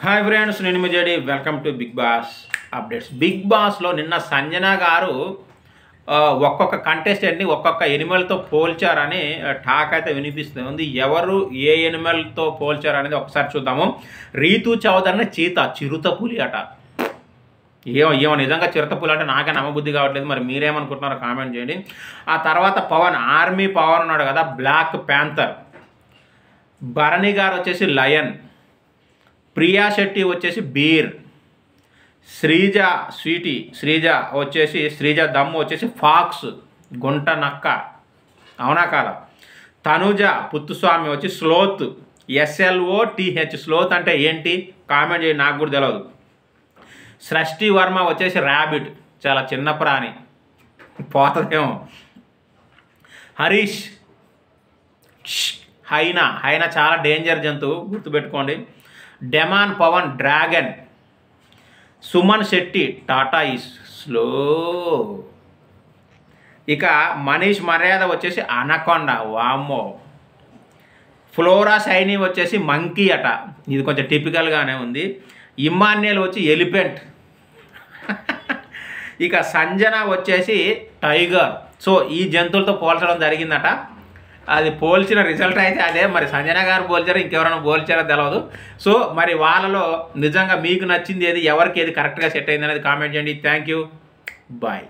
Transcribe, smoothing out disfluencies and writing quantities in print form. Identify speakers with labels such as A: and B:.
A: Hi friends, నేను మీ JD. Welcome to big boss updates. Big బాస్లో నిన్న సంజన గారు ఒక్కొక్క కంటెస్టెంట్ని ఒక్కొక్క ఎనిమల్తో పోల్చారని టాక్ అయితే వినిపిస్తుంది. ఎవరు ఏ ఎనిమల్తో పోల్చారనేది ఒకసారి చూద్దాము. రీతు చౌదరిని చిరుత పులి అట. ఏమో నిజంగా చిరుతపులి అంటే నాకే నమ్మబుద్ధి కావట్లేదు. మరి మీరేమనుకుంటున్నారో కామెంట్ చేయండి. ఆ తర్వాత పవన్, ఆర్మీ పవన్ ఉన్నాడు కదా, బ్లాక్ ప్యాంథర్. భరణి గారు వచ్చేసి లయన్. ప్రియా శెట్టి వచ్చేసి బీర్. శ్రీజ దమ్ము వచ్చేసి ఫాక్స్, గుంట నక్క. అవునా కాదా? తనుజ పుత్తుస్వామి వచ్చి స్లోత్, SLOTH. స్లోత్ అంటే ఏంటి కామెంట్ చేయండి, నాకు కూడా తెలియదు. సృష్టి వర్మ వచ్చేసి ర్యాబిట్, చాలా చిన్న ప్రాణి, పోతుందేమో. హరీష్ హైనా చాలా డేంజర్ జంతువు, గుర్తుపెట్టుకోండి. Demon Pavan dragon. Suman Shetty tata is slow. ఇక మనీష్ మర్యాద వచ్చేసి అనకొండ, వామ్మో. ఫ్లోరా సైని వచ్చేసి మంకీ అట, ఇది కొంచెం టిపికల్గానే ఉంది. ఇమ్మాన్యుయల్ వచ్చి ఎలిఫెంట్. ఇక సంజన వచ్చేసి టైగర్. సో ఈ జంతువులతో పోల్చడం జరిగిందట. అది పోల్చిన రిజల్ట్ అయితే అదే. మరి సంజన గారు పోల్చారో ఇంకెవరైనా పోల్చారో తెలియదు. సో మరి వాళ్ళలో నిజంగా మీకు నచ్చింది ఏది, ఎవరికి ఏది కరెక్ట్గా సెట్ అయింది అనేది కామెంట్ చేయండి. Thank you, bye.